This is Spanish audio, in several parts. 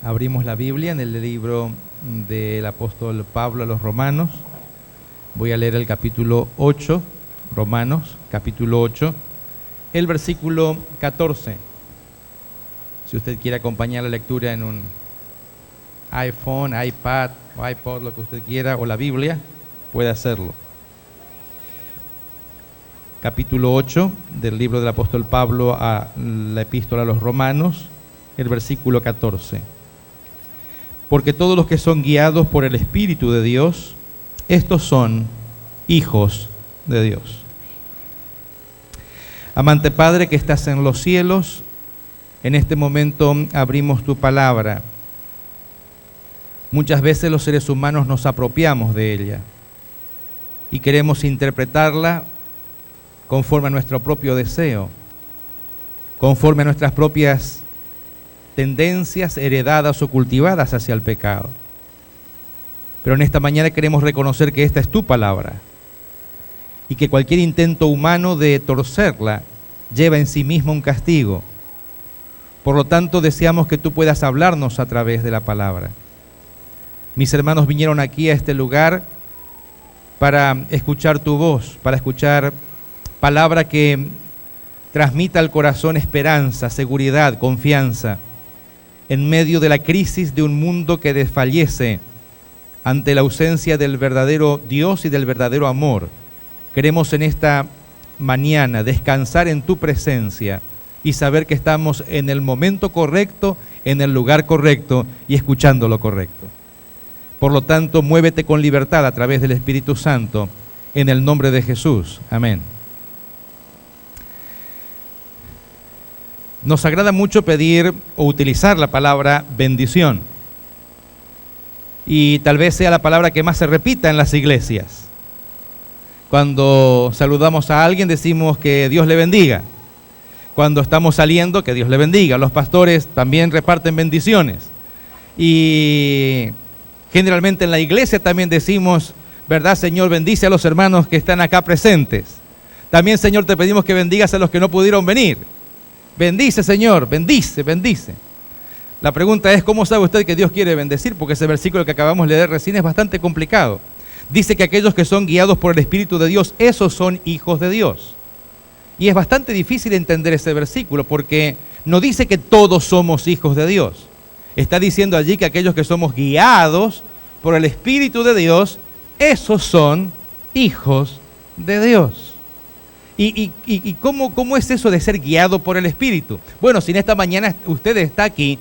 Abrimos la Biblia en el libro del apóstol Pablo a los Romanos. Voy a leer el capítulo 8, Romanos, capítulo 8, el versículo 14. Si usted quiere acompañar la lectura en un iPhone, iPad o iPod, lo que usted quiera, o la Biblia, puede hacerlo. Capítulo 8 del libro del apóstol Pablo a la epístola a los Romanos, el versículo 14. Porque todos los que son guiados por el Espíritu de Dios, estos son hijos de Dios. Amante Padre que estás en los cielos, en este momento abrimos tu palabra. Muchas veces los seres humanos nos apropiamos de ella y queremos interpretarla conforme a nuestro propio deseo, conforme a nuestras propias tendencias heredadas o cultivadas hacia el pecado. Pero en esta mañana queremos reconocer que esta es tu palabra y que cualquier intento humano de torcerla lleva en sí mismo un castigo. Por lo tanto, deseamos que tú puedas hablarnos a través de la palabra. Mis hermanos vinieron aquí a este lugar para escuchar tu voz, para escuchar palabra que transmita al corazón esperanza, seguridad, confianza, en medio de la crisis de un mundo que desfallece ante la ausencia del verdadero Dios y del verdadero amor. Queremos en esta mañana descansar en tu presencia y saber que estamos en el momento correcto, en el lugar correcto y escuchando lo correcto. Por lo tanto, muévete con libertad a través del Espíritu Santo, en el nombre de Jesús. Amén. Nos agrada mucho pedir o utilizar la palabra bendición. Y tal vez sea la palabra que más se repita en las iglesias. Cuando saludamos a alguien decimos que Dios le bendiga. Cuando estamos saliendo, que Dios le bendiga. Los pastores también reparten bendiciones. Y generalmente en la iglesia también decimos, ¿verdad, Señor? Bendice a los hermanos que están acá presentes. También, Señor, te pedimos que bendigas a los que no pudieron venir. Bendice, Señor, bendice, bendice. La pregunta es, ¿cómo sabe usted que Dios quiere bendecir? Porque ese versículo que acabamos de leer recién es bastante complicado. Dice que aquellos que son guiados por el Espíritu de Dios, esos son hijos de Dios. Y es bastante difícil entender ese versículo porque no dice que todos somos hijos de Dios. Está diciendo allí que aquellos que somos guiados por el Espíritu de Dios, esos son hijos de Dios. ¿Y cómo es eso de ser guiado por el Espíritu? Bueno, si en esta mañana usted está aquí,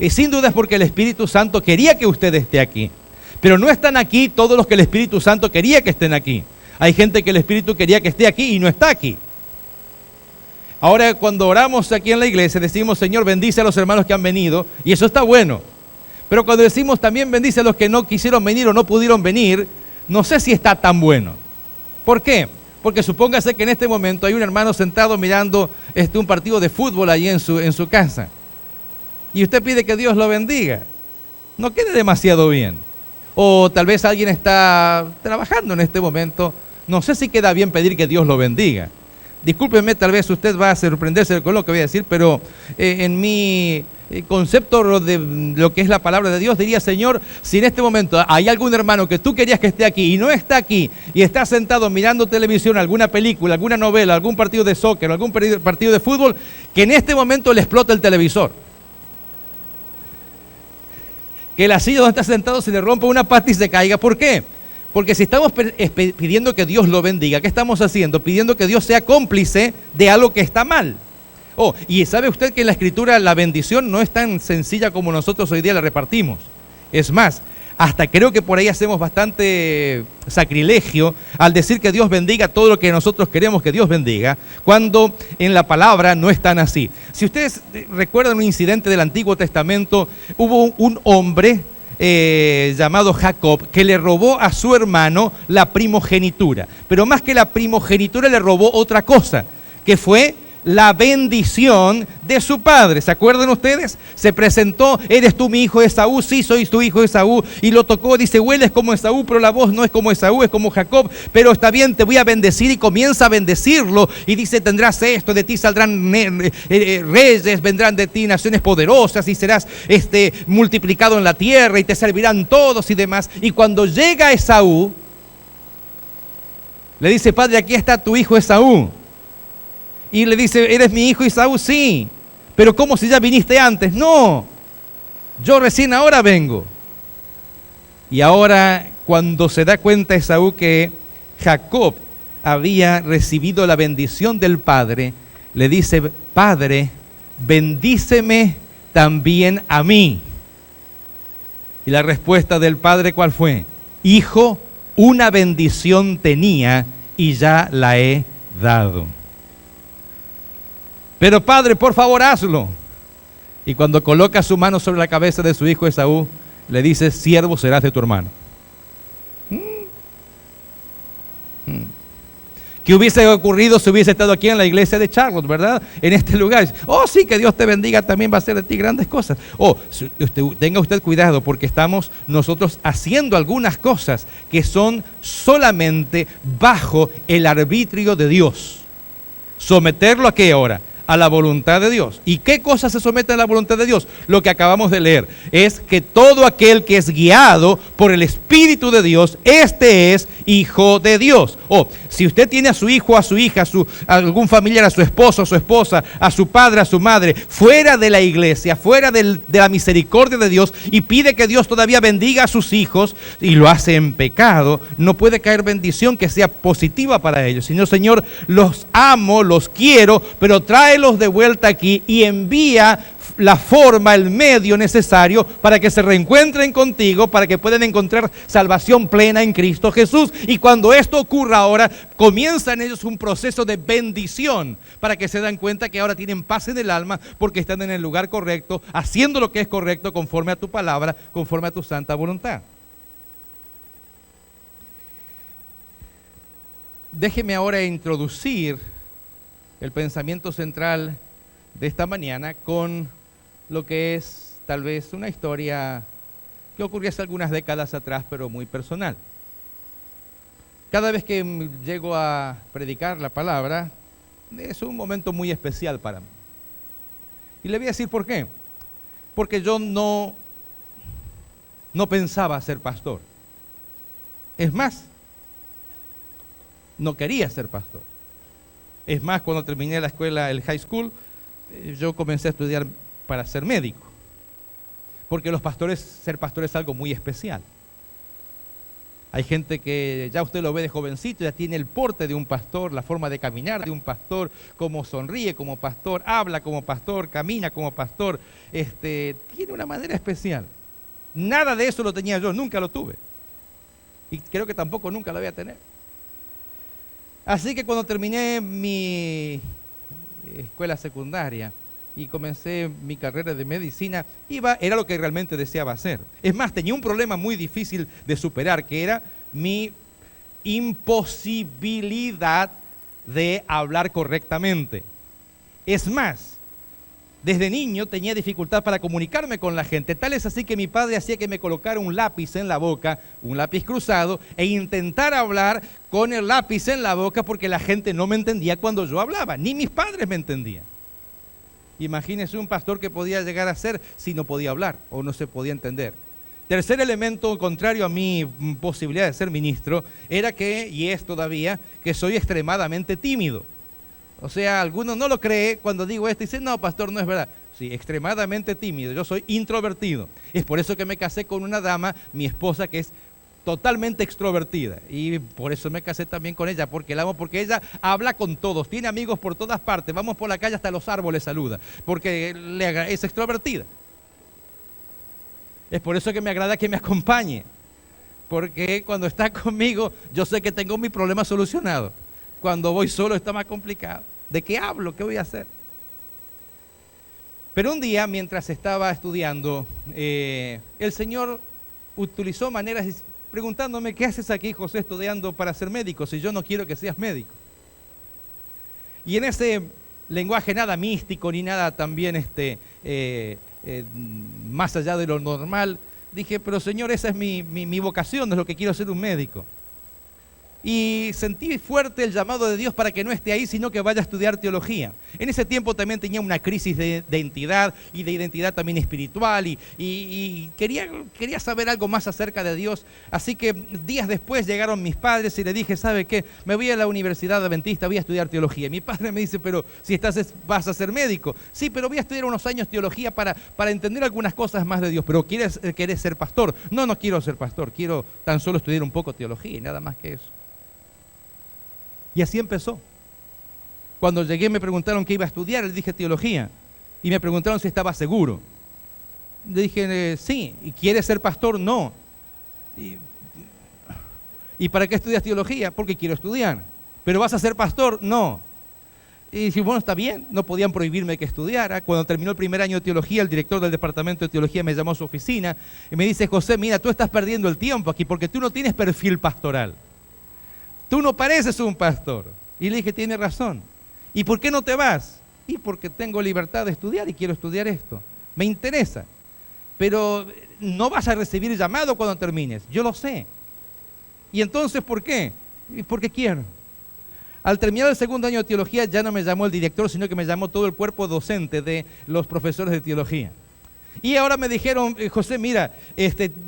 sin duda es porque el Espíritu Santo quería que usted esté aquí. Pero no están aquí todos los que el Espíritu Santo quería que estén aquí. Hay gente que el Espíritu quería que esté aquí y no está aquí. Ahora, cuando oramos aquí en la iglesia, decimos, Señor, bendice a los hermanos que han venido, y eso está bueno. Pero cuando decimos también bendice a los que no quisieron venir o no pudieron venir, no sé si está tan bueno. ¿Por qué? Porque supóngase que en este momento hay un hermano sentado mirando un partido de fútbol allí en su casa. Y usted pide que Dios lo bendiga. No quede demasiado bien. O tal vez alguien está trabajando en este momento. No sé si queda bien pedir que Dios lo bendiga. Discúlpeme, tal vez usted va a sorprenderse con lo que voy a decir, pero en mi concepto de lo que es la palabra de Dios, diría, Señor, si en este momento hay algún hermano que tú querías que esté aquí y no está aquí, y está sentado mirando televisión, alguna película, alguna novela, algún partido de soccer, algún partido de fútbol, que en este momento le explota el televisor. Que la silla donde está sentado se le rompa una pata y se caiga. ¿Por qué? Porque si estamos pidiendo que Dios lo bendiga, ¿qué estamos haciendo? Pidiendo que Dios sea cómplice de algo que está mal. Y ¿sabe usted que en la Escritura la bendición no es tan sencilla como nosotros hoy día la repartimos? Es más, hasta creo que por ahí hacemos bastante sacrilegio al decir que Dios bendiga todo lo que nosotros queremos que Dios bendiga, cuando en la palabra no es tan así. Si ustedes recuerdan un incidente del Antiguo Testamento, hubo un hombre llamado Jacob, que le robó a su hermano la primogenitura. Pero más que la primogenitura le robó otra cosa, que fue la bendición de su padre. ¿Se acuerdan ustedes? Se presentó, ¿eres tú mi hijo Esaú? Sí, soy tu hijo Esaú. Y lo tocó, dice, hueles como Esaú, pero la voz no es como Esaú, es como Jacob. Pero está bien, te voy a bendecir, y comienza a bendecirlo. Y dice, tendrás esto, de ti saldrán reyes, vendrán de ti naciones poderosas, y serás multiplicado en la tierra, y te servirán todos y demás. Y cuando llega Esaú, le dice, padre, aquí está tu hijo Esaú. Y le dice, ¿eres mi hijo Esaú? Sí. Pero ¿cómo si ya viniste antes? No, yo recién ahora vengo. Y ahora, cuando se da cuenta Esaú que Jacob había recibido la bendición del padre, le dice, padre, bendíceme también a mí. Y la respuesta del padre, ¿cuál fue? Hijo, una bendición tenía y ya la he dado. Pero padre, por favor, hazlo. Y cuando coloca su mano sobre la cabeza de su hijo Esaú, le dice, siervo serás de tu hermano. ¿Qué hubiese ocurrido si hubiese estado aquí en la iglesia de Charlotte, verdad? En este lugar. Oh, sí, que Dios te bendiga, también va a hacer de ti grandes cosas. Oh, tenga usted cuidado, porque estamos nosotros haciendo algunas cosas que son solamente bajo el arbitrio de Dios. ¿Someterlo a qué ahora? A la voluntad de Dios. ¿Y qué cosas se someten a la voluntad de Dios? Lo que acabamos de leer es que todo aquel que es guiado por el Espíritu de Dios, este es hijo de Dios. Si usted tiene a su hijo, a su hija, a algún familiar, a su esposo, a su esposa, a su padre, a su madre, fuera de la iglesia, fuera de la misericordia de Dios, y pide que Dios todavía bendiga a sus hijos, y lo hace en pecado, no puede caer bendición que sea positiva para ellos. Sino, Señor, los amo, los quiero, pero tráelos de vuelta aquí y envía la forma, el medio necesario para que se reencuentren contigo, para que puedan encontrar salvación plena en Cristo Jesús. Y cuando esto ocurra ahora, comienza en ellos un proceso de bendición, para que se dan cuenta que ahora tienen paz en el alma, porque están en el lugar correcto, haciendo lo que es correcto conforme a tu palabra, conforme a tu santa voluntad. Déjeme ahora introducir el pensamiento central de esta mañana con lo que es tal vez una historia que ocurrió hace algunas décadas atrás, pero muy personal. Cada vez que llego a predicar la palabra, es un momento muy especial para mí. Y le voy a decir por qué. Porque yo no pensaba ser pastor. Es más, no quería ser pastor. Es más, cuando terminé la escuela, el high school, yo comencé a estudiar para ser médico. Porque ser pastor es algo muy especial. Hay gente que ya usted lo ve de jovencito, ya tiene el porte de un pastor, la forma de caminar de un pastor, cómo sonríe como pastor, habla como pastor, camina como pastor. Tiene una manera especial. Nada de eso lo tenía yo, nunca lo tuve. Y creo que tampoco nunca lo voy a tener. Así que cuando terminé mi escuela secundaria y comencé mi carrera de medicina, era lo que realmente deseaba hacer. Es más, tenía un problema muy difícil de superar, que era mi imposibilidad de hablar correctamente. Es más, desde niño tenía dificultad para comunicarme con la gente. Tal es así que mi padre hacía que me colocara un lápiz en la boca, un lápiz cruzado, e intentara hablar con el lápiz en la boca, porque la gente no me entendía cuando yo hablaba, ni mis padres me entendían. Imagínese un pastor que podía llegar a ser si no podía hablar o no se podía entender. Tercer elemento contrario a mi posibilidad de ser ministro era que, y es todavía, que soy extremadamente tímido. O sea, algunos no lo creen cuando digo esto y dicen, no, pastor, no es verdad. Sí, extremadamente tímido, yo soy introvertido. Es por eso que me casé con una dama, mi esposa, que es totalmente extrovertida. Y por eso me casé también con ella, porque la amo, porque ella habla con todos, tiene amigos por todas partes, vamos por la calle, hasta los árboles saluda, porque es extrovertida. Es por eso que me agrada que me acompañe, porque cuando está conmigo, yo sé que tengo mi problema solucionado. Cuando voy solo está más complicado. ¿De qué hablo? ¿Qué voy a hacer? Pero un día, mientras estaba estudiando, el Señor utilizó maneras preguntándome, ¿qué haces aquí, José, estudiando para ser médico, si yo no quiero que seas médico? Y en ese lenguaje nada místico ni nada también más allá de lo normal. Dije, pero Señor, esa es mi vocación, es lo que quiero ser, un médico. Y sentí fuerte el llamado de Dios para que no esté ahí, sino que vaya a estudiar teología. En ese tiempo también tenía una crisis de identidad y de identidad también espiritual y quería saber algo más acerca de Dios. Así que días después llegaron mis padres y le dije, ¿sabe qué? Me voy a la Universidad Adventista, voy a estudiar teología. Y mi padre me dice, pero si vas a ser médico. Sí, pero voy a estudiar unos años teología para entender algunas cosas más de Dios. Pero ¿quieres ser pastor? No, no quiero ser pastor, quiero tan solo estudiar un poco teología y nada más que eso. Y así empezó. Cuando llegué me preguntaron qué iba a estudiar, le dije teología. Y me preguntaron si estaba seguro. Le dije, sí. ¿Y quieres ser pastor? No. ¿Y para qué estudias teología? Porque quiero estudiar. ¿Pero vas a ser pastor? No. Y dije, bueno, está bien, no podían prohibirme que estudiara. Cuando terminó el primer año de teología, el director del departamento de teología me llamó a su oficina y me dice, José, mira, tú estás perdiendo el tiempo aquí porque tú no tienes perfil pastoral. Tú no pareces un pastor. Y le dije, tiene razón. ¿Y por qué no te vas? Y porque tengo libertad de estudiar y quiero estudiar esto. Me interesa. Pero no vas a recibir llamado cuando termines. Yo lo sé. ¿Y entonces por qué? Porque quiero. Al terminar el segundo año de teología ya no me llamó el director, sino que me llamó todo el cuerpo docente de los profesores de teología. Y ahora me dijeron, José, mira,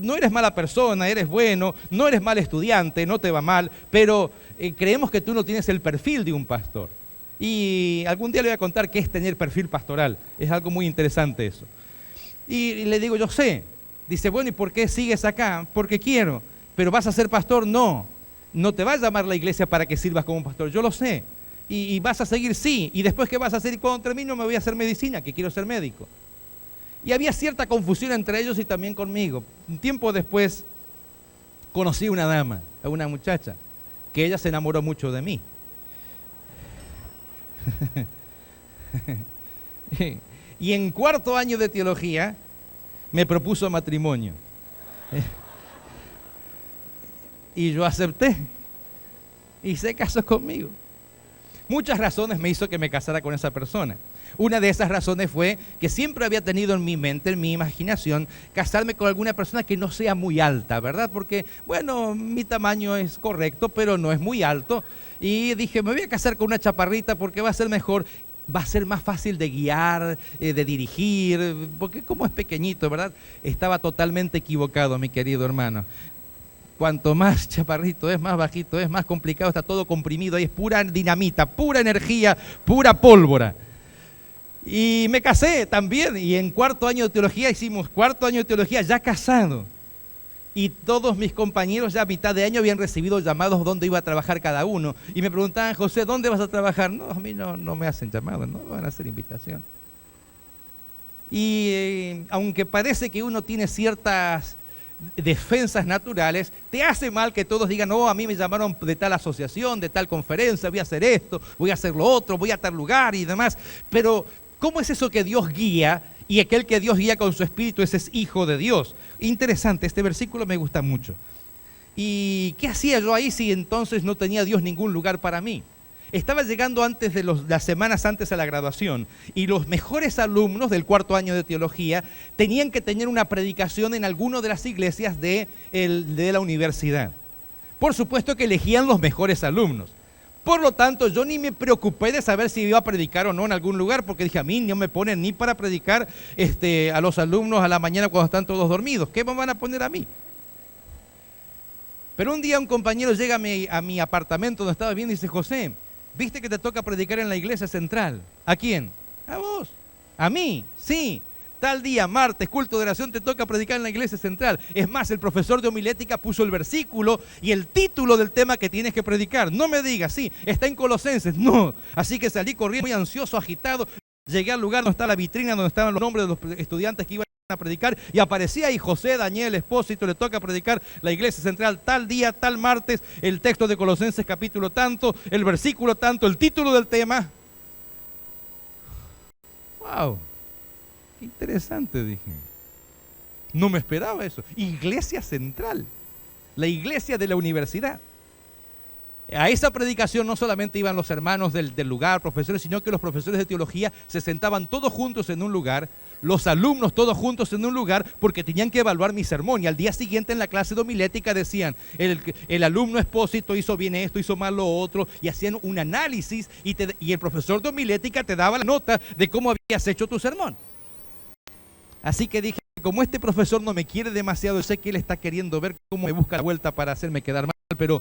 no eres mala persona, eres bueno, no eres mal estudiante, no te va mal, pero creemos que tú no tienes el perfil de un pastor. Y algún día le voy a contar qué es tener perfil pastoral. Es algo muy interesante eso. Y le digo, yo sé. Dice, bueno, ¿y por qué sigues acá? Porque quiero. ¿Pero vas a ser pastor? No. No te va a llamar la iglesia para que sirvas como pastor. Yo lo sé. Y vas a seguir, sí. ¿Y después qué vas a hacer? Y cuando termino me voy a hacer medicina, que quiero ser médico. Y había cierta confusión entre ellos y también conmigo. Un tiempo después conocí a una dama, a una muchacha, que ella se enamoró mucho de mí. Y en cuarto año de teología me propuso matrimonio. Y yo acepté. Y se casó conmigo. Muchas razones me hizo que me casara con esa persona. Una de esas razones fue que siempre había tenido en mi mente, en mi imaginación, casarme con alguna persona que no sea muy alta, ¿verdad? Porque, bueno, mi tamaño es correcto, pero no es muy alto. Y dije, me voy a casar con una chaparrita porque va a ser mejor, va a ser más fácil de guiar, de dirigir, porque como es pequeñito, ¿verdad? Estaba totalmente equivocado, mi querido hermano. Cuanto más chaparrito es, más bajito es, más complicado, está todo comprimido, ahí es pura dinamita, pura energía, pura pólvora. Y me casé también, y en cuarto año de teología hicimos cuarto año de teología ya casado. Y todos mis compañeros ya a mitad de año habían recibido llamados donde iba a trabajar cada uno. Y me preguntaban, José, ¿dónde vas a trabajar? No, a mí no me hacen llamados, no me van a hacer invitación. Y aunque parece que uno tiene ciertas defensas naturales, te hace mal que todos digan, no, a mí me llamaron de tal asociación, de tal conferencia, voy a hacer esto, voy a hacer lo otro, voy a tal lugar y demás. Pero, ¿cómo es eso que Dios guía? Y aquel que Dios guía con su espíritu, ese es hijo de Dios. Interesante, este versículo me gusta mucho. ¿Y qué hacía yo ahí si entonces no tenía Dios ningún lugar para mí? Estaba llegando antes de las semanas antes a la graduación y los mejores alumnos del cuarto año de teología tenían que tener una predicación en alguna de las iglesias de la universidad. Por supuesto que elegían los mejores alumnos. Por lo tanto, yo ni me preocupé de saber si iba a predicar o no en algún lugar, porque dije, a mí no me ponen ni para predicar a los alumnos a la mañana cuando están todos dormidos. ¿Qué me van a poner a mí? Pero un día un compañero llega a mi apartamento donde estaba viviendo y dice, José, ¿viste que te toca predicar en la iglesia central? ¿A quién? A vos. ¿A mí? Sí. Tal día, martes, culto de oración, te toca predicar en la iglesia central. Es más, el profesor de homilética puso el versículo y el título del tema que tienes que predicar. No me digas, sí, está en Colosenses. No. Así que salí corriendo muy ansioso, agitado. Llegué al lugar donde está la vitrina, donde estaban los nombres de los estudiantes que iban a predicar y aparecía ahí José Daniel Espósito, le toca predicar la iglesia central tal día, tal martes, el texto de Colosenses capítulo tanto, el versículo tanto, el título del tema. ¡Wow! ¡Qué interesante!, dije. No me esperaba eso. Iglesia central, la iglesia de la universidad. A esa predicación no solamente iban los hermanos del lugar, profesores, sino que los profesores de teología se sentaban todos juntos en un lugar, los alumnos todos juntos en un lugar, porque tenían que evaluar mi sermón. Y al día siguiente en la clase de homilética decían, el alumno expósito hizo bien esto, hizo mal lo otro, y hacían un análisis, y el profesor de homilética te daba la nota de cómo habías hecho tu sermón. Así que dije, como este profesor no me quiere demasiado, sé que él está queriendo ver cómo me busca la vuelta para hacerme quedar mal, pero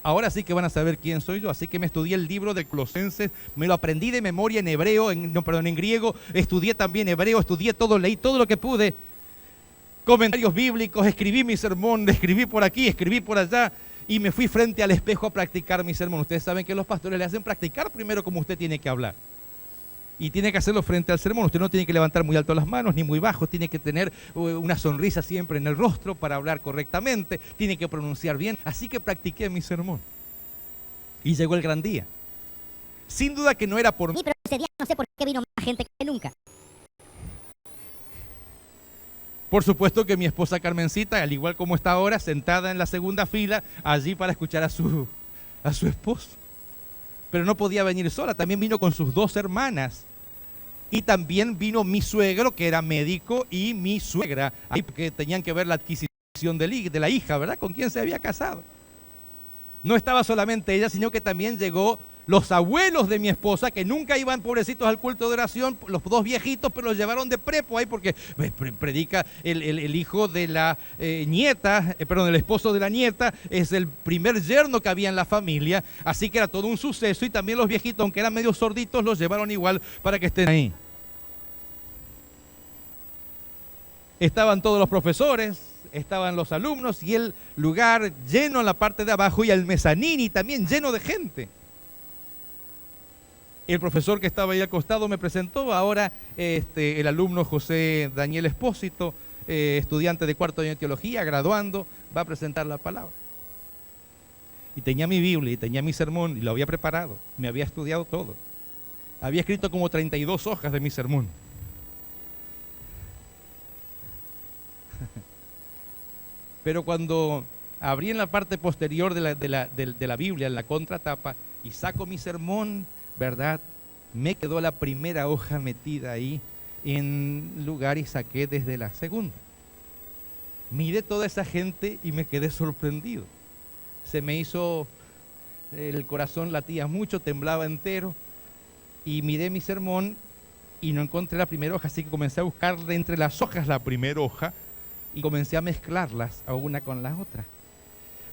ahora sí que van a saber quién soy yo. Así que me estudié el libro de Colosenses, me lo aprendí de memoria en hebreo, en griego, estudié también hebreo, estudié todo, leí todo lo que pude, comentarios bíblicos, escribí mi sermón, escribí por aquí, escribí por allá, y me fui frente al espejo a practicar mi sermón. Ustedes saben que los pastores le hacen practicar primero como usted tiene que hablar. Y tiene que hacerlo frente al sermón. Usted no tiene que levantar muy alto las manos ni muy bajo. Tiene que tener una sonrisa siempre en el rostro para hablar correctamente. Tiene que pronunciar bien. Así que practiqué mi sermón. Y llegó el gran día. Sin duda que no era por mí, pero ese día no sé por qué vino más gente que nunca. Por supuesto que mi esposa Carmencita, al igual como está ahora, sentada en la segunda fila, allí para escuchar a su esposo. Pero no podía venir sola, también vino con sus 2 hermanas. Y también vino mi suegro, que era médico, y mi suegra, ahí porque tenían que ver la adquisición de la hija, ¿verdad? Con quien se había casado. No estaba solamente ella, sino que también llegó los abuelos de mi esposa, que nunca iban pobrecitos al culto de oración, los 2 viejitos, pero los llevaron de prepo ahí porque predica el hijo de la nieta, el esposo de la nieta, es el primer yerno que había en la familia, así que era todo un suceso, y también los viejitos, aunque eran medio sorditos, los llevaron igual para que estén ahí. Estaban todos los profesores, estaban los alumnos y el lugar lleno en la parte de abajo, y el mezanini también lleno de gente. El profesor que estaba ahí al costado me presentó, ahora el alumno José Daniel Expósito, estudiante de 4º año de teología, graduando, va a presentar la palabra. Y tenía mi Biblia y tenía mi sermón y lo había preparado, me había estudiado todo. Había escrito como 32 hojas de mi sermón. Pero cuando abrí en la parte posterior de la Biblia, en la contratapa, y saco mi sermón, ¿verdad? Me quedó la primera hoja metida ahí en lugar y saqué desde la segunda. Miré toda esa gente y me quedé sorprendido. Se me hizo, el corazón latía mucho, temblaba entero, y miré mi sermón y no encontré la primera hoja, así que comencé a buscar entre las hojas la primera hoja y comencé a mezclarlas a una con la otra.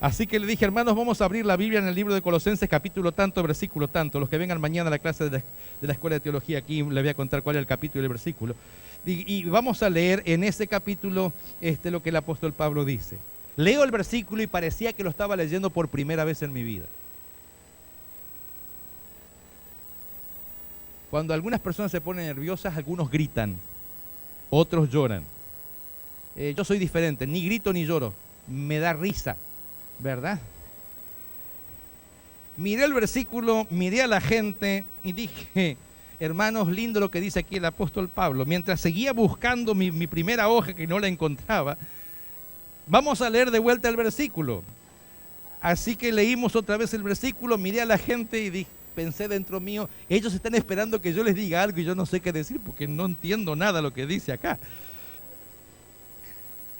Así que le dije, hermanos, vamos a abrir la Biblia en el libro de Colosenses, capítulo tanto, versículo tanto. Los que vengan mañana a la clase de la Escuela de Teología, aquí les voy a contar cuál es el capítulo y el versículo. Y vamos a leer en ese capítulo lo que el apóstol Pablo dice. Leo el versículo y parecía que lo estaba leyendo por primera vez en mi vida. Cuando algunas personas se ponen nerviosas, algunos gritan, otros lloran. Yo soy diferente, ni grito ni lloro, me da risa. ¿Verdad? Miré el versículo, miré a la gente y dije, hermanos, lindo lo que dice aquí el apóstol Pablo. Mientras seguía buscando mi primera hoja que no la encontraba, vamos a leer de vuelta el versículo. Así que leímos otra vez el versículo, miré a la gente y dije, pensé dentro mío, ellos están esperando que yo les diga algo y yo no sé qué decir porque no entiendo nada lo que dice acá.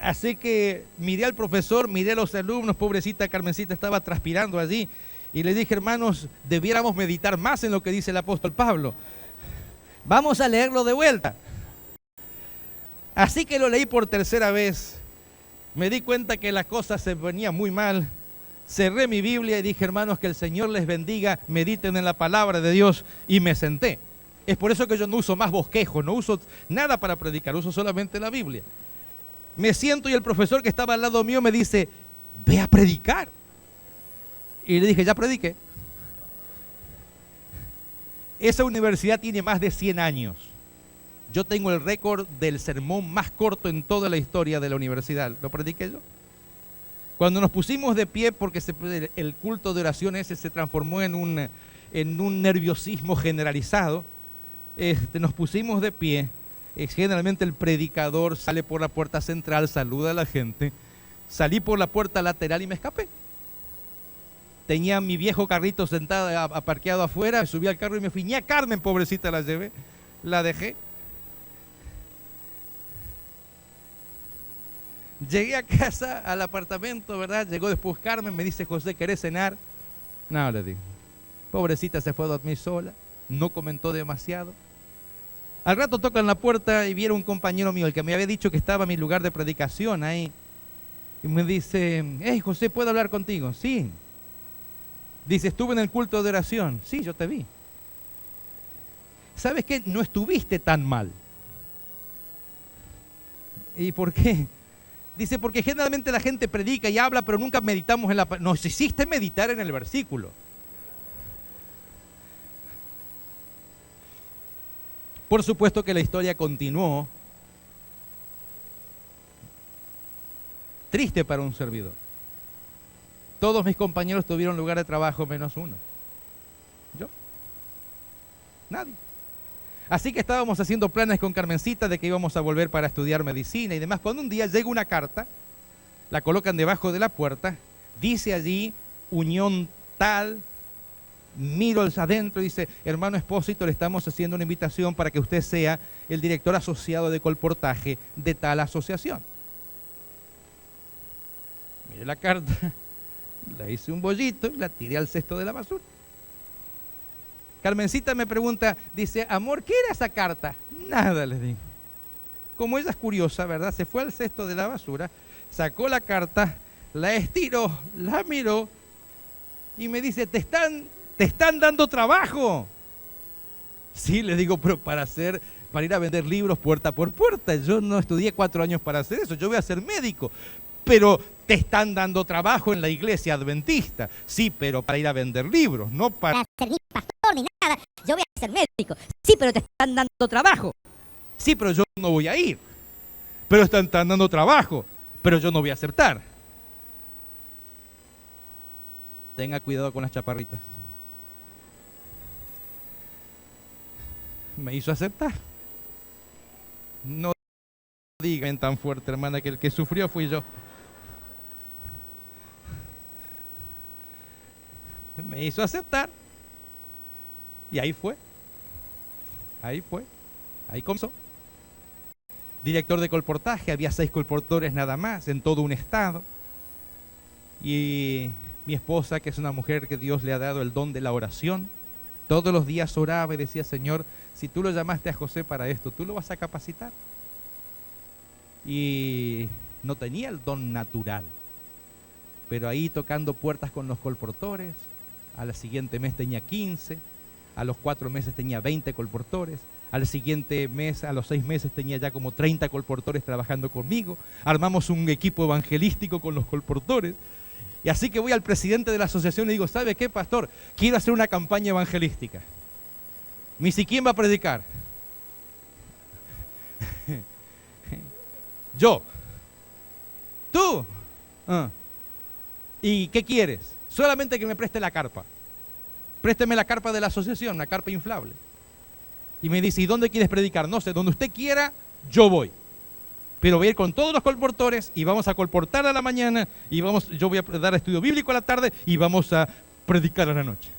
Así que miré al profesor, miré a los alumnos, pobrecita Carmencita estaba transpirando allí, y le dije, hermanos, debiéramos meditar más en lo que dice el apóstol Pablo. Vamos a leerlo de vuelta. Así que lo leí por tercera vez. Me di cuenta que la cosa se venía muy mal. Cerré mi Biblia y dije, hermanos, que el Señor les bendiga, mediten en la palabra de Dios, y me senté. Es por eso que yo no uso más bosquejo, no uso nada para predicar, uso solamente la Biblia. Me siento y el profesor que estaba al lado mío me dice, ve a predicar. Y le dije, ya prediqué. Esa universidad tiene más de 100 años. Yo tengo el récord del sermón más corto en toda la historia de la universidad. ¿Lo prediqué yo? Cuando nos pusimos de pie, porque el culto de oración ese se transformó en un nerviosismo generalizado, nos pusimos de pie. Generalmente el predicador sale por la puerta central, saluda a la gente. Salí por la puerta lateral y me escapé. tenía mi viejo carrito sentado, aparqueado afuera, me subí al carro y me fui. Ni a Carmen, pobrecita, la llevé, la dejé. Llegué a casa, al apartamento, ¿verdad? Llegó después Carmen, me dice, José, ¿querés cenar? No, le digo. Pobrecita, se fue a dormir sola, no comentó demasiado. Al rato tocan la puerta y vieron un compañero mío, el que me había dicho que estaba en mi lugar de predicación ahí. Y me dice, hey, José, ¿puedo hablar contigo? Sí. Dice, estuve en el culto de oración. Sí, yo te vi. ¿Sabes qué? No estuviste tan mal. ¿Y por qué? Dice, porque generalmente la gente predica y habla, pero nunca meditamos en la... Nos hiciste meditar en el versículo. Por supuesto que la historia continuó. Triste para un servidor. Todos mis compañeros tuvieron lugar de trabajo menos uno. Yo. Nadie. Así que estábamos haciendo planes con Carmencita de que íbamos a volver para estudiar medicina y demás. Cuando un día llega una carta, la colocan debajo de la puerta, dice allí, unión tal, miro adentro y dice, hermano Espósito, le estamos haciendo una invitación para que usted sea el director asociado de colportaje de tal asociación. Mire la carta, le hice un bollito y la tiré al cesto de la basura. Carmencita me pregunta, dice, amor, ¿qué era esa carta? Nada, les digo. Como ella es curiosa, ¿verdad? Se fue al cesto de la basura, sacó la carta, la estiró, la miró y me dice, te están dando trabajo. Sí, les digo, pero para ir a vender libros puerta por puerta. Yo no estudié 4 años para hacer eso, yo voy a ser médico. Pero te están dando trabajo en la iglesia adventista. Sí, pero para ir a vender libros, no para ser ni pastor ni nada. Yo voy a ser médico. Sí, pero te están dando trabajo. Sí, pero yo no voy a ir. Pero están dando trabajo, pero yo no voy a aceptar. Tenga cuidado con las chaparritas. Me hizo aceptar. No digan tan fuerte, hermana, que el que sufrió fui yo. Me hizo aceptar. Y ahí fue. Ahí comenzó. Director de colportaje, había 6 colportores nada más en todo un estado. Y mi esposa, que es una mujer que Dios le ha dado el don de la oración, todos los días oraba y decía, Señor, si tú lo llamaste a José para esto, tú lo vas a capacitar. Y no tenía el don natural, pero ahí tocando puertas con los colportores, al siguiente mes tenía 15, a los 4 meses tenía 20 colportores, al siguiente mes, a los 6 meses tenía ya como 30 colportores trabajando conmigo, armamos un equipo evangelístico con los colportores, y así que voy al presidente de la asociación y digo, ¿sabe qué, pastor? Quiero hacer una campaña evangelística. Me dice, ¿quién va a predicar? Yo. ¿Tú? ¿Y qué quieres? Solamente que me preste la carpa. Présteme la carpa de la asociación, una carpa inflable. Y me dice, ¿y dónde quieres predicar? No sé, donde usted quiera, yo voy. Pero voy a ir con todos los colportores y vamos a colportar a la mañana y yo voy a dar estudio bíblico a la tarde y vamos a predicar a la noche.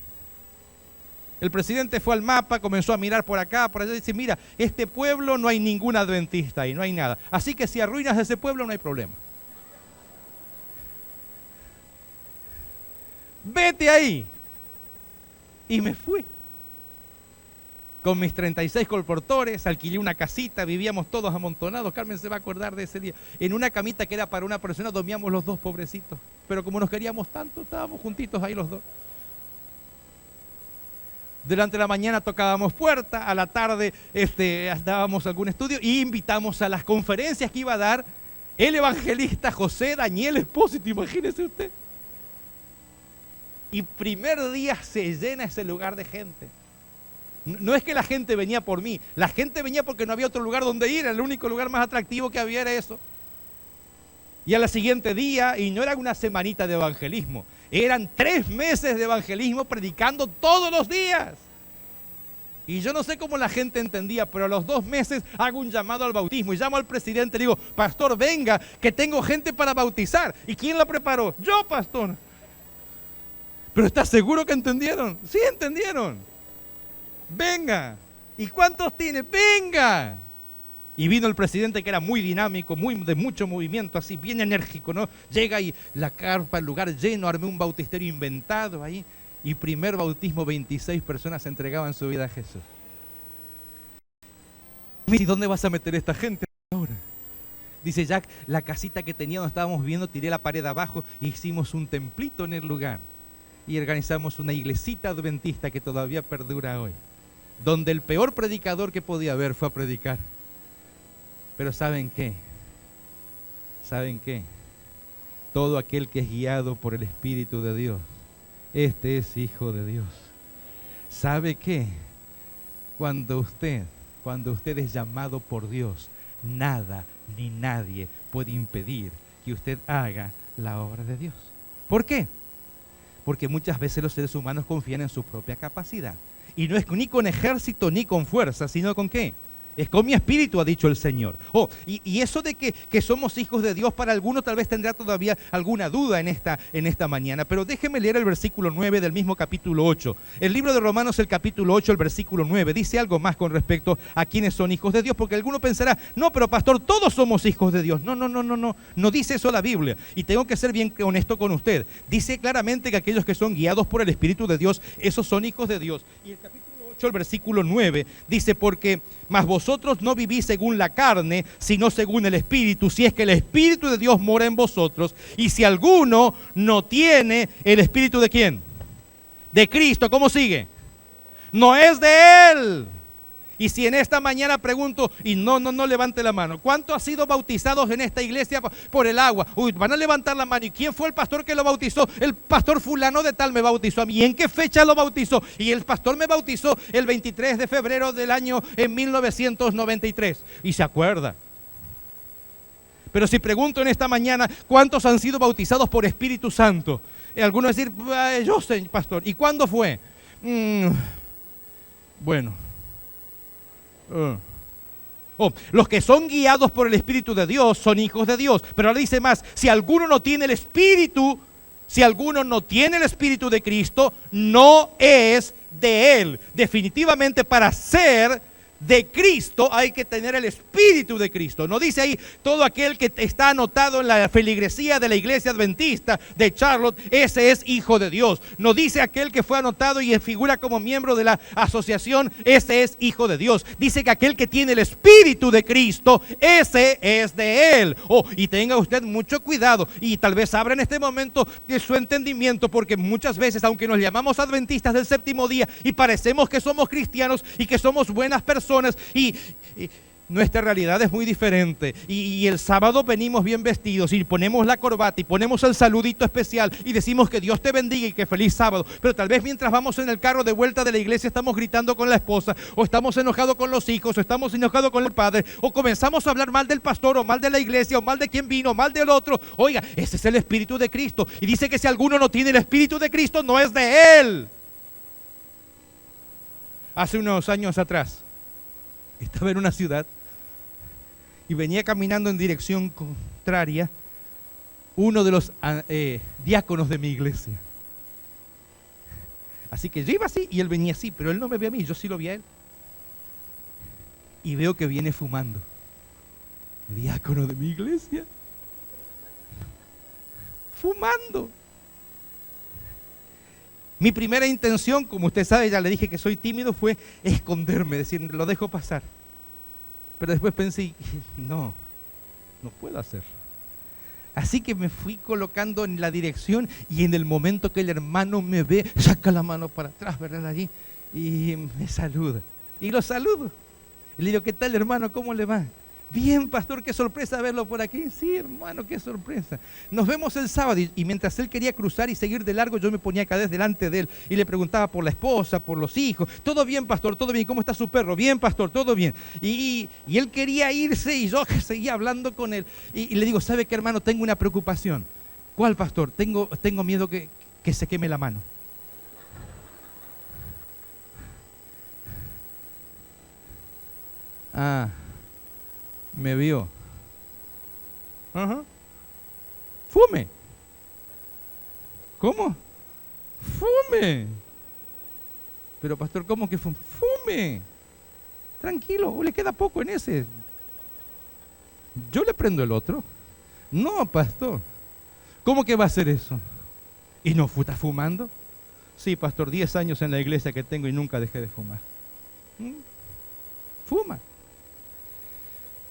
El presidente fue al mapa, comenzó a mirar por acá, por allá y dice, mira, este pueblo no hay ningún adventista ahí, no hay nada. Así que si arruinas ese pueblo no hay problema. Vete ahí. Y me fui. Con mis 36 colportores, alquilé una casita, vivíamos todos amontonados. Carmen se va a acordar de ese día. En una camita que era para una persona, dormíamos los 2 pobrecitos. Pero como nos queríamos tanto, estábamos juntitos ahí los 2. Durante la mañana tocábamos puerta, a la tarde dábamos algún estudio y invitamos a las conferencias que iba a dar el evangelista José Daniel Espósito, imagínese usted. Y primer día se llena ese lugar de gente. No es que la gente venía por mí, la gente venía porque no había otro lugar donde ir, el único lugar más atractivo que había era eso. Y al siguiente día, y no era una semanita de evangelismo, eran 3 meses de evangelismo predicando todos los días. Y yo no sé cómo la gente entendía, pero a los 2 meses hago un llamado al bautismo y llamo al presidente y le digo, pastor, venga, que tengo gente para bautizar. ¿Y quién la preparó? Yo, pastor. Pero ¿estás seguro que entendieron? Sí, entendieron. Venga. ¿Y cuántos tiene? Venga. Y vino el presidente, que era muy dinámico, de mucho movimiento, así, bien enérgico, ¿no? Llega y la carpa, el lugar lleno, armé un bautisterio inventado ahí. Y primer bautismo, 26 personas entregaban su vida a Jesús. ¿Y dónde vas a meter a esta gente ahora? Dice Jack, la casita que tenía donde estábamos viviendo, tiré la pared abajo e hicimos un templito en el lugar. Y organizamos una iglesita adventista que todavía perdura hoy. Donde el peor predicador que podía haber fue a predicar. Pero ¿saben qué? ¿Saben qué? Todo aquel que es guiado por el Espíritu de Dios, este es hijo de Dios. ¿Sabe qué? Cuando usted es llamado por Dios, nada ni nadie puede impedir que usted haga la obra de Dios. ¿Por qué? Porque muchas veces los seres humanos confían en su propia capacidad. Y no es ni con ejército ni con fuerza, sino con ¿qué? Es con mi espíritu, ha dicho el Señor. Y eso de que somos hijos de Dios, para algunos tal vez tendrá todavía alguna duda en esta mañana. Pero déjeme leer el versículo 9 del mismo capítulo 8. El libro de Romanos, el capítulo 8, el versículo 9, dice algo más con respecto a quienes son hijos de Dios. Porque alguno pensará, no, pero pastor, todos somos hijos de Dios. No dice eso la Biblia. Y tengo que ser bien honesto con usted. Dice claramente que aquellos que son guiados por el Espíritu de Dios, esos son hijos de Dios. Y el capítulo 8, el versículo 9, dice, porque mas vosotros no vivís según la carne, sino según el Espíritu, si es que el Espíritu de Dios mora en vosotros. Y si alguno no tiene el Espíritu ¿de quién? De Cristo. ¿Cómo sigue? No es de Él. Y si en esta mañana pregunto, y no levante la mano, ¿cuántos han sido bautizados en esta iglesia por el agua? Uy, van a levantar la mano. ¿Y quién fue el pastor que lo bautizó? El pastor fulano de tal me bautizó a mí. ¿Y en qué fecha lo bautizó? Y el pastor me bautizó el 23 de febrero del año en 1993. Y se acuerda. Pero si pregunto en esta mañana, ¿cuántos han sido bautizados por Espíritu Santo? Algunos decir, yo sé, pastor. ¿Y cuándo fue? Bueno. Los que son guiados por el Espíritu de Dios son hijos de Dios. Pero ahora dice más, si alguno no tiene el Espíritu de Cristo, no es de Él. Definitivamente para ser de Cristo hay que tener el Espíritu de Cristo. No dice ahí todo aquel que está anotado en la feligresía de la iglesia adventista de Charlotte, ese es hijo de Dios. No dice aquel que fue anotado y figura como miembro de la asociación, ese es hijo de Dios. Dice que aquel que tiene el Espíritu de Cristo, ese es de Él. Y tenga usted mucho cuidado y tal vez abra en este momento su entendimiento, porque muchas veces, aunque nos llamamos adventistas del séptimo día y parecemos que somos cristianos y que somos buenas personas, y nuestra realidad es muy diferente. Y el sábado venimos bien vestidos y ponemos la corbata y ponemos el saludito especial y decimos que Dios te bendiga y que feliz sábado. Pero tal vez mientras vamos en el carro de vuelta de la iglesia estamos gritando con la esposa, o estamos enojados con los hijos, o estamos enojados con el padre, o comenzamos a hablar mal del pastor, o mal de la iglesia, o mal de quien vino, o mal del otro. Oiga, ese es el Espíritu de Cristo. Y dice que si alguno no tiene el Espíritu de Cristo, no es de Él. Hace unos años atrás estaba en una ciudad y venía caminando en dirección contraria uno de los diáconos de mi iglesia. Así que yo iba así y él venía así, pero él no me ve a mí, yo sí lo vi a él. Y veo que viene fumando. Diácono de mi iglesia. Fumando. Mi primera intención, como usted sabe, ya le dije que soy tímido, fue esconderme, decir, lo dejo pasar. Pero después pensé, no puedo hacer. Así que me fui colocando en la dirección y en el momento que el hermano me ve, saca la mano para atrás, ¿verdad? Allí, y me saluda. Y lo saludo. Y le digo, ¿qué tal, hermano? ¿Cómo le va? Bien, pastor, qué sorpresa verlo por aquí. Sí, hermano, qué sorpresa. Nos vemos el sábado. Y mientras él quería cruzar y seguir de largo, yo me ponía acá delante de él y le preguntaba por la esposa, por los hijos. ¿Todo bien, pastor? ¿Todo bien? ¿Cómo está su perro? Bien, pastor, todo bien. Y él quería irse y yo seguía hablando con él. Y le digo, ¿sabe qué, hermano? Tengo una preocupación. ¿Cuál, pastor? Tengo miedo que se queme la mano. Me vio. Fume. ¿Cómo? fume. Pero pastor, ¿cómo que fume? Fume. Tranquilo, o le queda poco en ese. Yo le prendo el otro. No, pastor. ¿Cómo que va a hacer eso? ¿Y no está fumando? Sí, pastor, 10 años en la iglesia que tengo y nunca dejé de fumar. Fuma.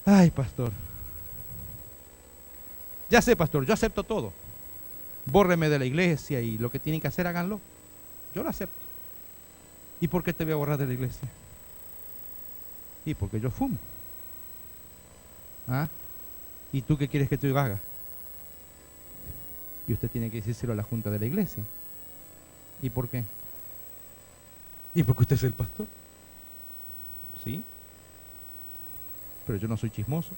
Ay, pastor. Ya sé, pastor, yo acepto todo. Bórreme de la iglesia y lo que tienen que hacer, háganlo. Yo lo acepto. ¿Y por qué te voy a borrar de la iglesia? Y porque yo fumo. ¿Ah? ¿Y tú qué quieres que yo haga? Y usted tiene que decírselo a la junta de la iglesia. ¿Y por qué? ¿Y porque usted es el pastor? ¿Sí? Pero yo no soy chismoso.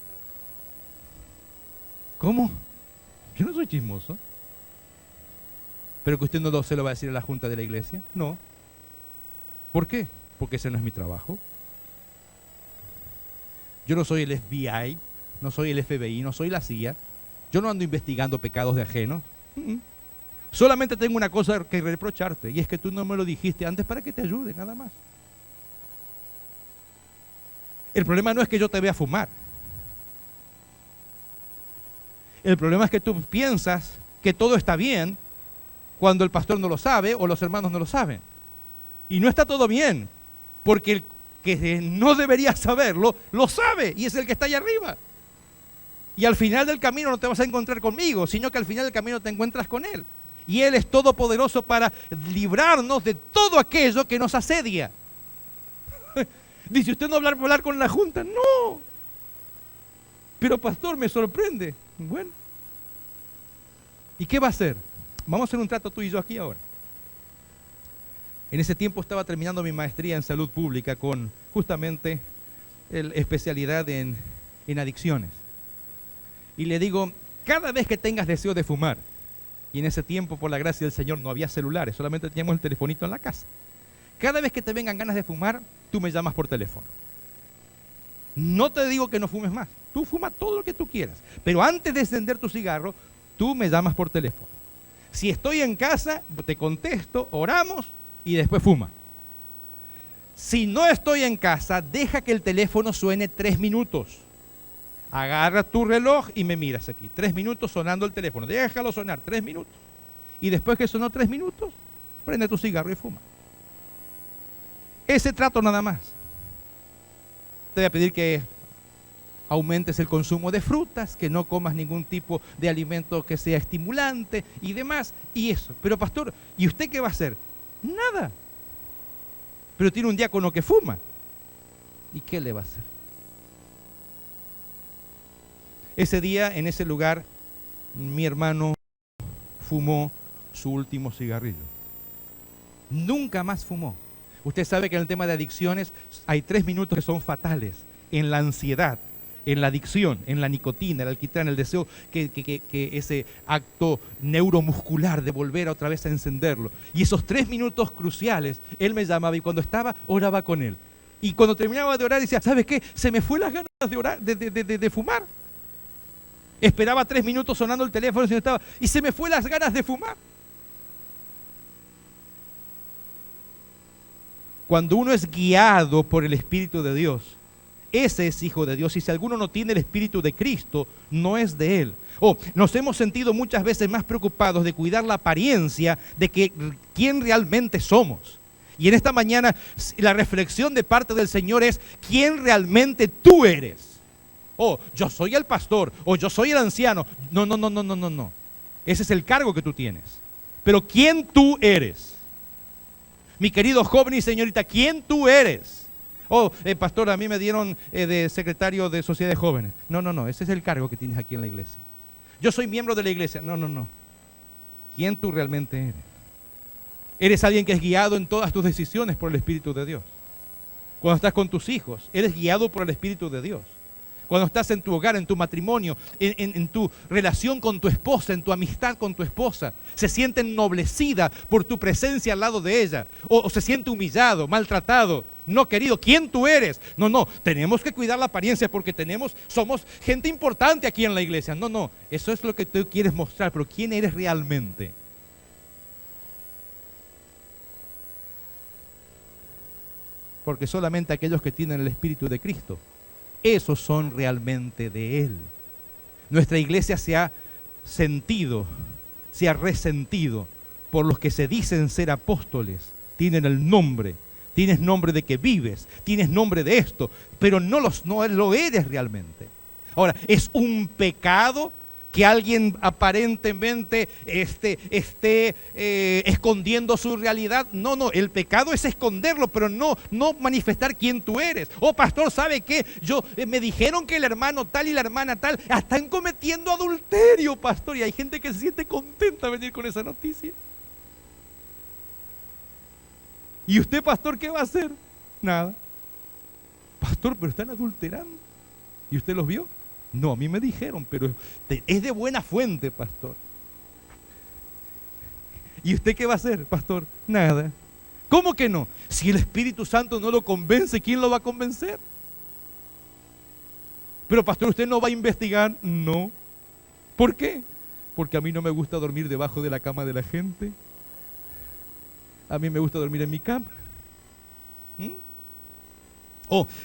¿Cómo? Yo no soy chismoso. ¿Pero que usted no se lo va a decir a la junta de la iglesia? No. ¿Por qué? Porque ese no es mi trabajo. Yo no soy el FBI, no soy el FBI, no soy la CIA. Yo no ando investigando pecados de ajenos. Solamente tengo una cosa que reprocharte, y es que tú no me lo dijiste antes para que te ayude, nada más. El problema no es que yo te vea fumar. El problema es que tú piensas que todo está bien cuando el pastor no lo sabe o los hermanos no lo saben. Y no está todo bien, porque el que no debería saberlo, lo sabe, y es el que está allá arriba. Y al final del camino no te vas a encontrar conmigo, sino que al final del camino te encuentras con Él. Y Él es todopoderoso para librarnos de todo aquello que nos asedia. Dice, ¿usted no va a hablar con la junta? No. Pero pastor, me sorprende. Bueno. ¿Y qué va a hacer? Vamos a hacer un trato tú y yo aquí ahora. En ese tiempo estaba terminando mi maestría en salud pública con justamente especialidad en adicciones. Y le digo, cada vez que tengas deseo de fumar, y en ese tiempo por la gracia del Señor no había celulares, solamente teníamos el telefonito en la casa. Cada vez que te vengan ganas de fumar, tú me llamas por teléfono. No te digo que no fumes más, tú fuma todo lo que tú quieras, pero antes de encender tu cigarro, tú me llamas por teléfono. Si estoy en casa, te contesto, oramos y después fuma. Si no estoy en casa, deja que el teléfono suene 3 minutos. Agarra tu reloj y me miras aquí. 3 minutos sonando el teléfono. Déjalo sonar 3 minutos. Y después que sonó 3 minutos, prende tu cigarro y fuma. Ese trato nada más. Te voy a pedir que aumentes el consumo de frutas, que no comas ningún tipo de alimento que sea estimulante y demás. Y eso. Pero pastor, ¿y usted qué va a hacer? Nada. Pero tiene un diácono que fuma. ¿Y qué le va a hacer? Ese día, en ese lugar, mi hermano fumó su último cigarrillo. Nunca más fumó. Usted sabe que en el tema de adicciones hay 3 minutos que son fatales. En la ansiedad, en la adicción, en la nicotina, el alquitrán, el deseo que ese acto neuromuscular de volver otra vez a encenderlo. Y esos 3 minutos cruciales, él me llamaba y cuando estaba, oraba con él. Y cuando terminaba de orar decía, ¿sabes qué? Se me fue las ganas de orar, de fumar. Esperaba 3 minutos sonando el teléfono y se me fue las ganas de fumar. Cuando uno es guiado por el Espíritu de Dios, ese es hijo de Dios. Y si alguno no tiene el Espíritu de Cristo, no es de Él. Nos hemos sentido muchas veces más preocupados de cuidar la apariencia de quién realmente somos. Y en esta mañana la reflexión de parte del Señor es quién realmente tú eres. Yo soy el pastor, yo soy el anciano. No. Ese es el cargo que tú tienes. Pero ¿quién tú eres? Mi querido joven y señorita, ¿quién tú eres? Pastor, a mí me dieron de secretario de sociedad de jóvenes. No, ese es el cargo que tienes aquí en la iglesia. Yo soy miembro de la iglesia. No. ¿Quién tú realmente eres? Eres alguien que es guiado en todas tus decisiones por el Espíritu de Dios. Cuando estás con tus hijos, eres guiado por el Espíritu de Dios. Cuando estás en tu hogar, en tu matrimonio, en tu relación con tu esposa, en tu amistad con tu esposa, se siente ennoblecida por tu presencia al lado de ella, o se siente humillado, maltratado, no querido. ¿Quién tú eres? No, tenemos que cuidar la apariencia porque somos gente importante aquí en la iglesia. No, eso es lo que tú quieres mostrar, pero ¿quién eres realmente? porque solamente aquellos que tienen el Espíritu de Cristo, esos son realmente de Él. Nuestra iglesia se ha sentido, se ha resentido por los que se dicen ser apóstoles. Tienen el nombre, tienes nombre de que vives, tienes nombre de esto, pero no lo eres realmente. Ahora, ¿es un pecado que alguien aparentemente esté escondiendo su realidad? No, el pecado es esconderlo, pero no manifestar quién tú eres. Oh, pastor, ¿sabe qué? Me dijeron que el hermano tal y la hermana tal están cometiendo adulterio, pastor, y hay gente que se siente contenta de venir con esa noticia. ¿Y usted, pastor, qué va a hacer? Nada. Pastor, pero están adulterando. ¿Y usted los vio? No, a mí me dijeron, pero es de buena fuente, pastor. ¿Y usted qué va a hacer, pastor? Nada. ¿Cómo que no? Si el Espíritu Santo no lo convence, ¿quién lo va a convencer? Pero pastor, ¿usted no va a investigar? No. ¿Por qué? Porque a mí no me gusta dormir debajo de la cama de la gente. A mí me gusta dormir en mi cama.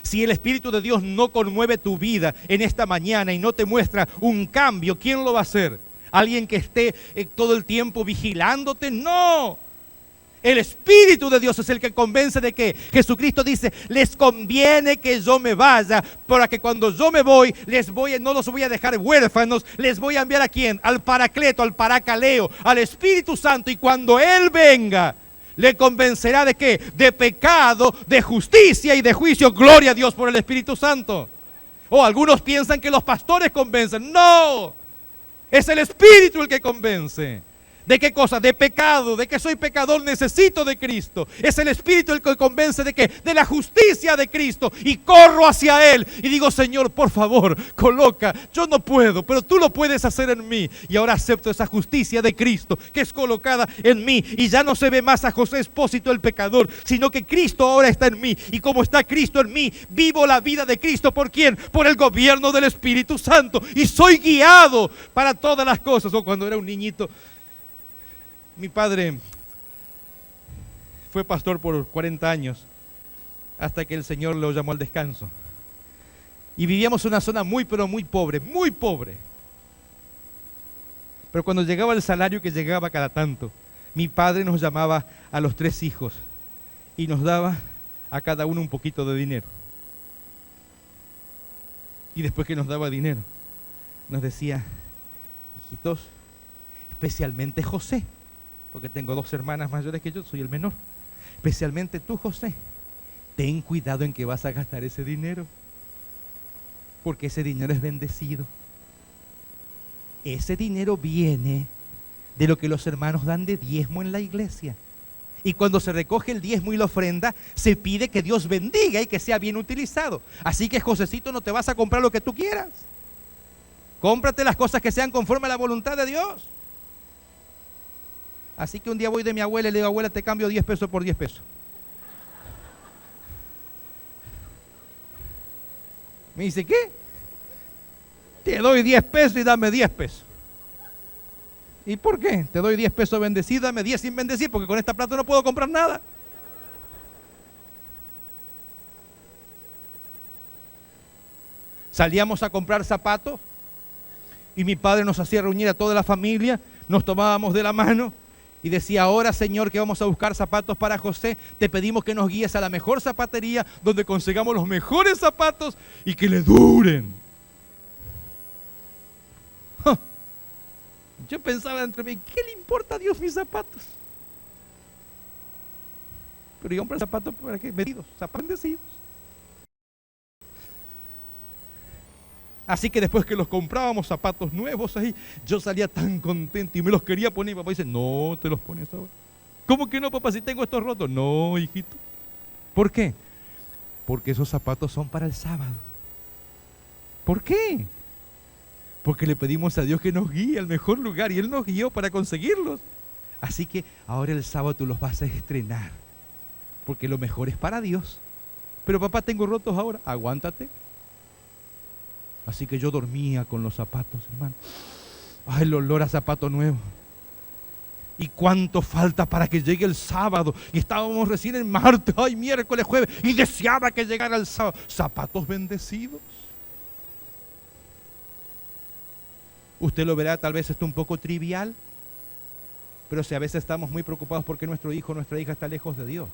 Si el Espíritu de Dios no conmueve tu vida en esta mañana y no te muestra un cambio, ¿quién lo va a hacer? ¿Alguien que esté todo el tiempo vigilándote? No. El Espíritu de Dios es el que convence de que Jesucristo dice, les conviene que yo me vaya, para que cuando yo me voy, no los voy a dejar huérfanos, les voy a enviar ¿a quién? Al Paracleto, al Paracaleo, al Espíritu Santo, y cuando Él venga, le convencerá ¿de qué? De pecado, de justicia y de juicio. Gloria a Dios por el Espíritu Santo. Algunos piensan que los pastores convencen. No, es el Espíritu el que convence. ¿De qué cosa? De pecado, de que soy pecador, necesito de Cristo. Es el Espíritu el que convence de qué? De la justicia de Cristo. Y corro hacia Él y digo, Señor, por favor, coloca, yo no puedo, pero tú lo puedes hacer en mí. Y ahora acepto esa justicia de Cristo que es colocada en mí. Y ya no se ve más a José Espósito el pecador, sino que Cristo ahora está en mí. Y como está Cristo en mí, vivo la vida de Cristo. ¿Por quién? Por el gobierno del Espíritu Santo. Y soy guiado para todas las cosas. Cuando era un niñito, mi padre fue pastor por 40 años, hasta que el Señor lo llamó al descanso. Y vivíamos en una zona muy, pero muy pobre, muy pobre. Pero cuando llegaba el salario, que llegaba cada tanto, mi padre nos llamaba a los 3 hijos y nos daba a cada uno un poquito de dinero. Y después que nos daba dinero, nos decía, hijitos, especialmente José, porque tengo 2 hermanas mayores que yo, soy el menor. Especialmente tú, José, ten cuidado en que vas a gastar ese dinero, porque ese dinero es bendecido. Ese dinero viene de lo que los hermanos dan de diezmo en la iglesia. Y cuando se recoge el diezmo y la ofrenda, se pide que Dios bendiga y que sea bien utilizado. Así que, Josecito, no te vas a comprar lo que tú quieras. Cómprate las cosas que sean conforme a la voluntad de Dios. Así que un día voy de mi abuela y le digo, abuela, te cambio 10 pesos por 10 pesos. Me dice, ¿qué? Te doy 10 pesos y dame 10 pesos. ¿Y por qué? Te doy 10 pesos bendecidos, dame 10 sin bendecir, porque con esta plata no puedo comprar nada. Salíamos a comprar zapatos y mi padre nos hacía reunir a toda la familia, nos tomábamos de la mano y decía, ahora, Señor, que vamos a buscar zapatos para José, te pedimos que nos guíes a la mejor zapatería donde consigamos los mejores zapatos y que le duren. Yo pensaba entre mí, ¿qué le importa a Dios mis zapatos? Pero yo compré zapatos para qué, medidos, zapatos bendecidos. Así que después que los comprábamos zapatos nuevos ahí, yo salía tan contento y me los quería poner. Y papá dice, no te los pones ahora. ¿Cómo que no, papá, si tengo estos rotos? No, hijito. ¿Por qué? Porque esos zapatos son para el sábado. ¿Por qué? Porque le pedimos a Dios que nos guíe al mejor lugar y Él nos guió para conseguirlos. Así que ahora el sábado tú los vas a estrenar, porque lo mejor es para Dios. Pero papá, tengo rotos ahora. Aguántate. Así que yo dormía con los zapatos, hermano. Ay, el olor a zapato nuevo. ¿Y cuánto falta para que llegue el sábado? Y estábamos recién en martes, ay, miércoles, jueves, y deseaba que llegara el sábado. Zapatos bendecidos. Usted lo verá, tal vez esto un poco trivial, pero si a veces estamos muy preocupados porque nuestro hijo o nuestra hija está lejos de Dios,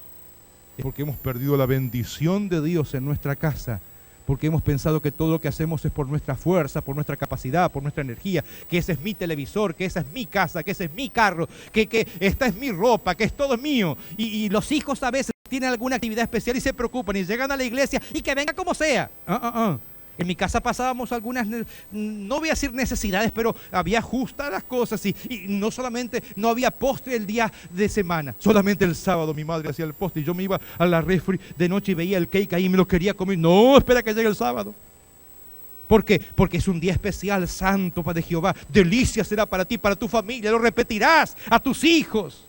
es porque hemos perdido la bendición de Dios en nuestra casa, porque hemos pensado que todo lo que hacemos es por nuestra fuerza, por nuestra capacidad, por nuestra energía, que ese es mi televisor, que esa es mi casa, que ese es mi carro, que esta es mi ropa, que es todo mío. Y los hijos a veces tienen alguna actividad especial y se preocupan y llegan a la iglesia y que venga como sea. En mi casa pasábamos algunas, no voy a decir necesidades, pero había justas las cosas y no solamente, no había postre el día de semana, solamente el sábado mi madre hacía el postre y yo me iba a la refri de noche y veía el cake ahí y me lo quería comer. No, espera que llegue el sábado. ¿Por qué? Porque es un día especial, santo de Jehová. Delicia será para ti, para tu familia, lo repetirás a tus hijos.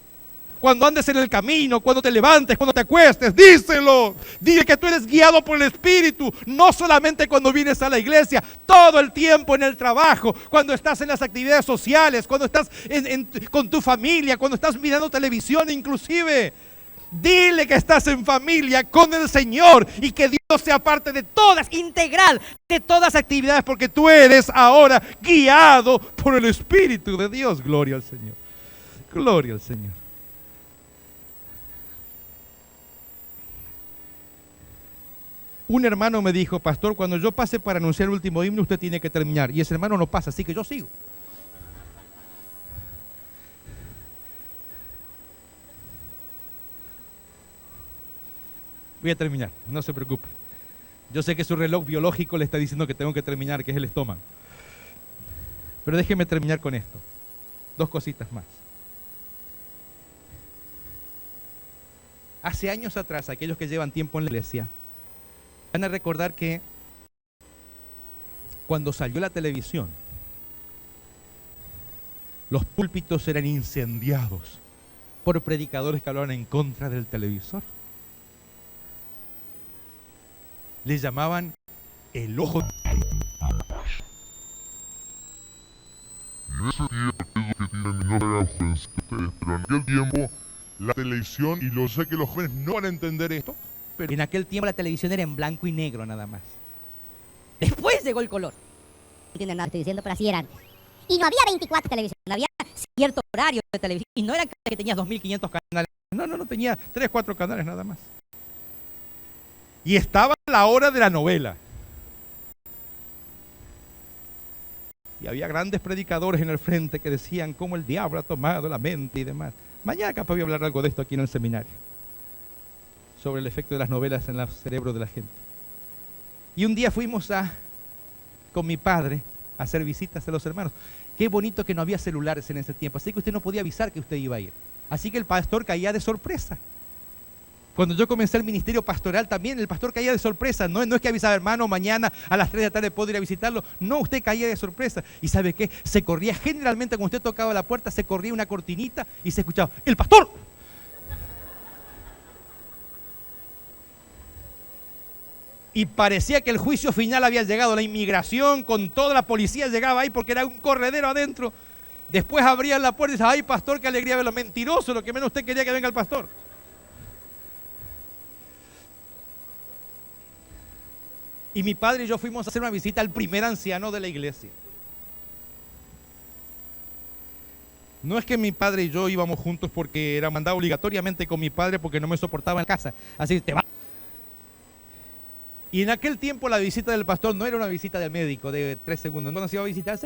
Cuando andes en el camino, cuando te levantes, cuando te acuestes, díselo. Dile que tú eres guiado por el Espíritu, no solamente cuando vienes a la iglesia, todo el tiempo en el trabajo, cuando estás en las actividades sociales, cuando estás con tu familia, cuando estás mirando televisión inclusive. Dile que estás en familia con el Señor y que Dios sea parte de todas, integral, de todas las actividades, porque tú eres ahora guiado por el Espíritu de Dios. Gloria al Señor. Gloria al Señor. Un hermano me dijo, pastor, cuando yo pase para anunciar el último himno, usted tiene que terminar. Y ese hermano no pasa, así que yo sigo. Voy a terminar, no se preocupe. Yo sé que su reloj biológico le está diciendo que tengo que terminar, que es el estómago. Pero déjeme terminar con esto. 2 cositas más. Hace años atrás, aquellos que llevan tiempo en la iglesia, van a recordar que cuando salió la televisión, los púlpitos eran incendiados por predicadores que hablaban en contra del televisor. Les llamaban el ojo. Y ese día, que tienen, no se hagan ustedes, pero en aquel tiempo, la televisión, y lo sé que los jóvenes no van a entender esto, Pero en aquel tiempo la televisión era en blanco y negro nada más. Después llegó el color. No entienden nada, estoy diciendo, pero así eran. Y no había 24 televisiones, Había cierto horario de televisión. Y no era que tenías 2.500 canales. No, tenía 3, 4 canales nada más. Y estaba la hora de la novela. Y había grandes predicadores en el frente que decían cómo el diablo ha tomado la mente y demás. Mañana capaz voy a hablar algo de esto aquí en el seminario, sobre el efecto de las novelas en el cerebro de la gente. Y un día fuimos con mi padre a hacer visitas a los hermanos. Qué bonito que no había celulares en ese tiempo, así que usted no podía avisar que usted iba a ir. Así que el pastor caía de sorpresa. Cuando yo comencé el ministerio pastoral también, el pastor caía de sorpresa. No es que avisaba, hermano, mañana a las 3 de la tarde puedo ir a visitarlo. No, usted caía de sorpresa. ¿Y sabe qué? Se corría, generalmente cuando usted tocaba la puerta, se corría una cortinita y se escuchaba, ¡el pastor! Y parecía que el juicio final había llegado. La inmigración con toda la policía llegaba ahí porque era un corredero adentro. Después abrían la puerta y decían, ¡ay, pastor, qué alegría verlo! Mentiroso, lo que menos usted quería que venga el pastor. Y mi padre y yo fuimos a hacer una visita al primer anciano de la iglesia. No es que mi padre y yo íbamos juntos porque era mandado obligatoriamente con mi padre porque no me soportaba en casa. Así, te va. Y en aquel tiempo la visita del pastor no era una visita del médico de 3 segundos. No nos iba a visitar,